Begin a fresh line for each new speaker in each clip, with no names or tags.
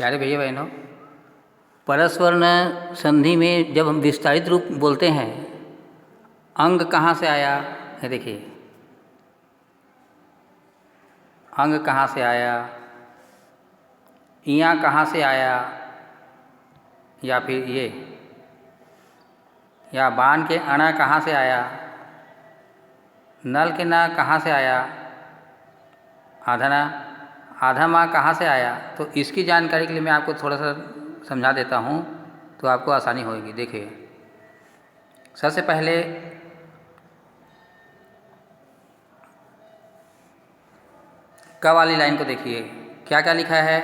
प्यारे भैया बहनों, परस्वर न संधि में जब हम विस्तारित रूप बोलते हैं, अंग कहाँ से आया है? देखिए, अंग कहाँ से आया, इया कहाँ से आया, या फिर ये, या बाण के अणा कहाँ से आया, नल के ना कहाँ से आया, आधना आधा माँ कहाँ से आया। तो इसकी जानकारी के लिए मैं आपको थोड़ा सा समझा देता हूँ तो आपको आसानी होगी। देखिए, सबसे पहले क वाली लाइन को देखिए, क्या क्या लिखा है।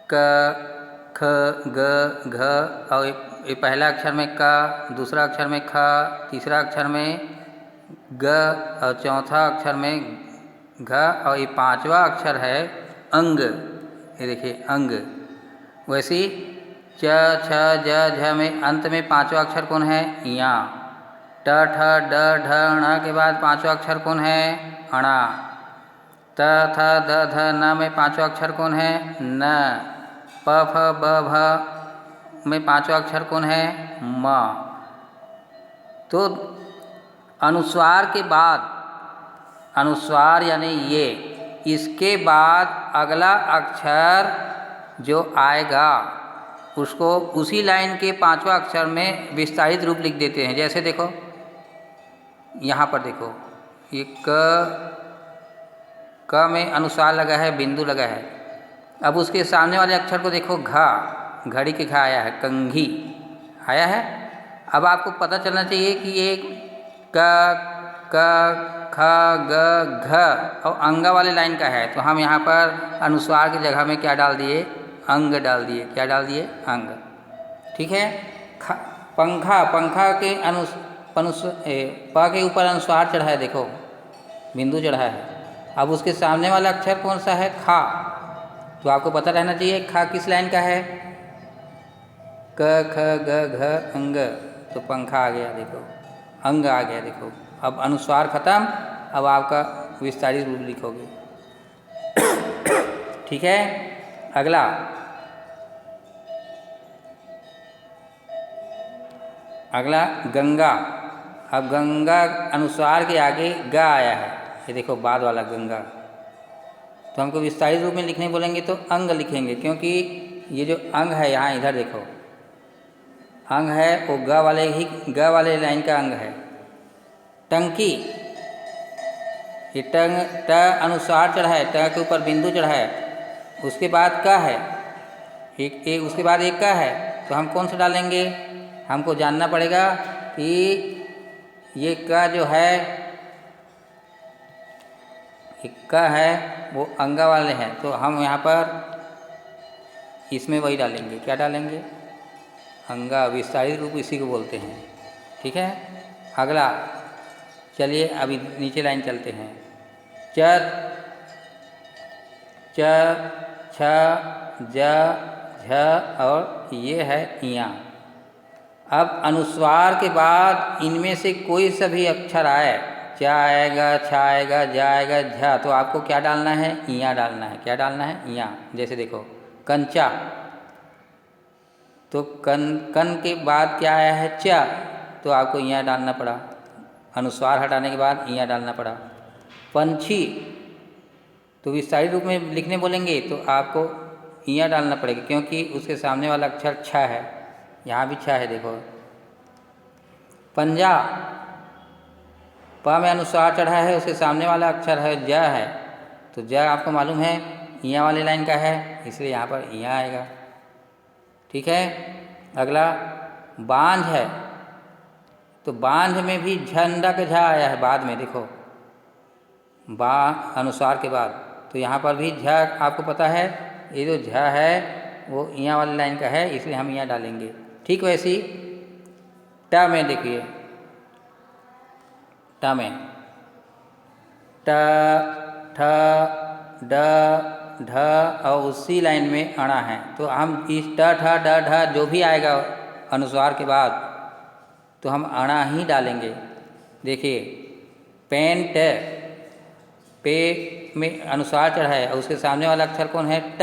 क, ख, ग, घ और ये पहला अक्षर में क, दूसरा अक्षर में ख, तीसरा अक्षर में ग और चौथा अक्षर में घ और ये पांचवा अक्षर है अंग। ये देखिए अंग। वैसे च, छ, ज, झ में अंत में पांचवा अक्षर कौन है? या। ट, ठ, ड, ढ, ण के बाद पांचवा अक्षर कौन है? अणा। त, थ, द, ध, न में पांचवा अक्षर कौन है? न। प, फ, ब, भ में पांचवा अक्षर कौन है? म। तो अनुस्वार के बाद, अनुस्वार यानी ये, इसके बाद अगला अक्षर जो आएगा उसको उसी लाइन के पांचवा अक्षर में विस्तारित रूप लिख देते हैं। जैसे देखो, यहाँ पर देखो, ये क में अनुस्वार लगा है, बिंदु लगा है। अब उसके सामने वाले अक्षर को देखो, घा, घड़ी के घा आया है, कंघी आया है। अब आपको पता चलना चाहिए कि ये क, ख, ग, घ और अंग वाले लाइन का है। तो हम यहाँ पर अनुस्वार की जगह में क्या डाल दिए? अंग डाल दिए। क्या डाल दिए? अंग। ठीक है। पंखा, पंखा के प के ऊपर अनुस्वार चढ़ा है, देखो बिंदु चढ़ा है। अब उसके सामने वाला अक्षर कौन सा है? खा। तो आपको पता रहना चाहिए खा किस लाइन का है? क, ख, ग, घ, अंग। तो पंखा आ गया, देखो अंग आ गया। देखो अब अनुस्वार खत्म, अब आपका विस्तारित रूप लिखोगे। ठीक है। अगला, अगला गंगा। अब गंगा अनुस्वार के आगे ग आया है, ये देखो बाद वाला गंगा। तो हमको विस्तारित रूप में लिखने बोलेंगे तो अंग लिखेंगे, क्योंकि ये जो अंग है यहाँ इधर देखो, अंग है वो ग वाले लाइन का अंग है। टंकी, ये ट अनुस्वार चढ़ा है, ट के ऊपर बिंदु चढ़ा है, उसके बाद क है, एक उसके बाद एक का है। तो हम कौन सा डालेंगे? हमको जानना पड़ेगा कि ये क जो है, एक क है वो अंगा वाले हैं, तो हम यहाँ पर इसमें वही डालेंगे। क्या डालेंगे? अंगा। विस्तारित रूप इसी को बोलते हैं। ठीक है। अगला, चलिए अभी नीचे लाइन चलते हैं। च, छ, ज, झ और ये है इया। अब अनुस्वार के बाद इनमें से कोई सा भी अक्षर आए, च आएगा, छ आएगा, ज आएगा, झ, तो आपको क्या डालना है? इया डालना है। क्या डालना है? इया। जैसे देखो कंचा, तो कन के बाद क्या आया है? च, तो आपको इया डालना पड़ा। अनुस्वार हटाने के बाद इया डालना पड़ा। पंछी, तो विस्तारित रूप में लिखने बोलेंगे तो आपको इया डालना पड़ेगा, क्योंकि उसके सामने वाला अक्षर छ है, यहाँ भी छ है, देखो। पंजा, प में अनुस्वार चढ़ा है, उसके सामने वाला अक्षर है ज है, तो ज आपको मालूम है इया वाले लाइन का है, इसलिए यहाँ पर इया आएगा। ठीक है। अगला बांझ है, तो बांझ में भी झंडा का झा आया है बाद में, देखो बा अनुस्वार के बाद, तो यहाँ पर भी झ आपको पता है, ये जो झ है वो इया वाली लाइन का है, इसलिए हम यहाँ डालेंगे। ठीक वैसे ही ट में देखिए, ट में ट, ठ, ड, ढ और उसी लाइन में अणा है, तो हम इस ट, ठ, ड, ढ जो भी आएगा अनुस्वार के बाद तो हम अणा ही डालेंगे। देखिए पेंट, पे में अनुस्वार चढ़ा है और उसके सामने वाला अक्षर कौन है? ट।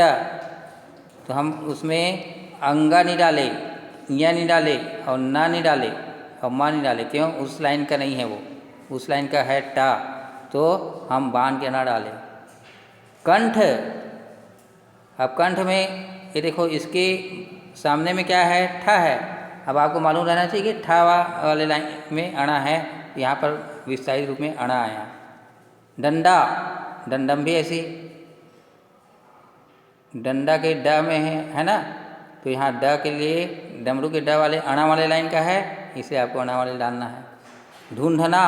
तो हम उसमें अंगा नहीं डाले, या नहीं डाले और ना नहीं डाले और माँ नहीं डाले। क्यों? उस लाइन का नहीं है वो, उस लाइन का है टा, तो हम बांध के ना डालें। कंठ, अब कंठ में ये देखो इसके सामने में क्या है? ठा है। अब आपको मालूम रहना चाहिए कि ठा वाले लाइन में अणा है, यहाँ पर विस्तारित रूप में अणा आया। डंडा, डंडम भी ऐसी, डंडा के ड में है ना, तो यहाँ ड के लिए डमरू के ड वाले अणा वाले लाइन का है, इसे आपको अणा वाले डालना है। ढूंढना,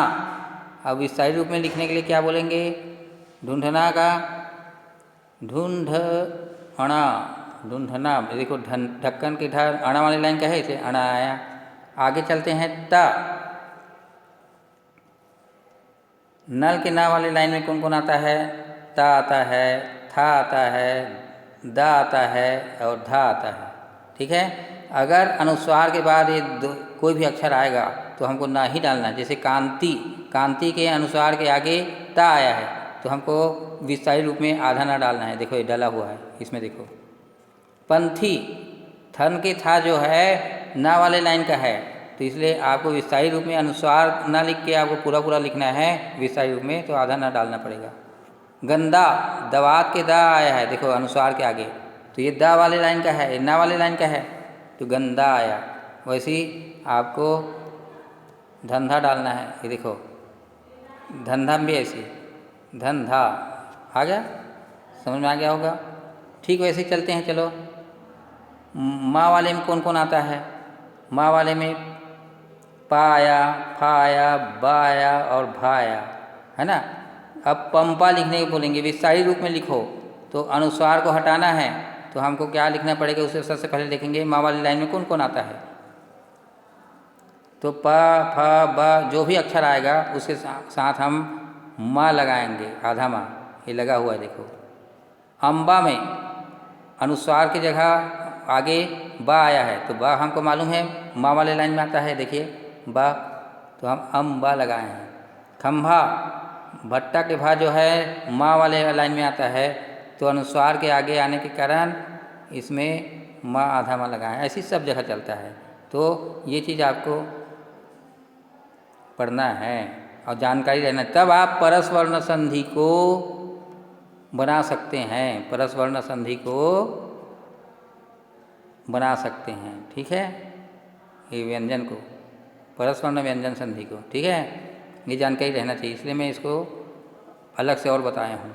अब विस्तारित रूप में लिखने के लिए क्या बोलेंगे? ढूंढना का ढूंढ अणा, ढूंढना, देखो ढक्कन के ढ अणा वाली लाइन का है, इसे अणा आया। आगे चलते हैं ता। नल के ना वाले लाइन में कौन कौन आता है? ता आता है, था आता है, दा आता है और धा आता है। ठीक है, अगर अनुस्वार के बाद ये कोई भी अक्षर आएगा तो हमको ना ही डालना है। जैसे कांति, कांति के अनुस्वार के आगे ता आया है तो हमको विस्तारित रूप में आधा ना डालना है। देखो ये डाला हुआ है इसमें, देखो। पंथी, थन के था जो है ना वाले लाइन का है, तो इसलिए आपको विस्तारित रूप में अनुस्वार ना लिख के आपको पूरा पूरा लिखना है विस्तारित रूप में, तो आधा ना डालना पड़ेगा। गंदा, दवात के दा आया है, देखो अनुस्वार के आगे, तो ये दा वाले लाइन का है, ना वाले लाइन का है, तो गंदा आया। वैसे ही आपको धंधा डालना है, ये देखो धंधा भी ऐसी, धंधा आ गया, समझ में आ गया होगा। ठीक वैसे ही चलते हैं, चलो। माँ वाले में कौन कौन आता है? माँ वाले में पाया, फाया, बाया और भाया, है ना। अब पंपा लिखने को बोलेंगे, विस्तारित रूप में लिखो, तो अनुस्वार को हटाना है तो हमको क्या लिखना पड़ेगा? उसे सबसे पहले देखेंगे माँ वाली लाइन में कौन कौन आता है। तो प, फ, ब जो भी अक्षर आएगा उसके साथ हम माँ लगाएंगे, आधा माँ, ये लगा हुआ है देखो। अम्बा में अनुस्वार की जगह आगे बा आया है, तो बा हमको मालूम है माँ वाले लाइन में आता है, देखिए बा, तो हम अम्बा लगाए हैं। खंभा, भट्टा के भा जो है माँ वाले लाइन में आता है, तो अनुस्वार के आगे आने के कारण इसमें माँ आधा माँ लगाए हैं। ऐसी सब जगह चलता है, तो ये चीज़ आपको पढ़ना है और जानकारी रहना, तब आप परस वर्ण संधि को बना सकते हैं, परस वर्ण संधि को बना सकते हैं। ठीक है, ये व्यंजन को, परस वर्ण व्यंजन संधि को, ठीक है, ये जानकारी रहना चाहिए, इसलिए मैं इसको अलग से और बताया हूँ।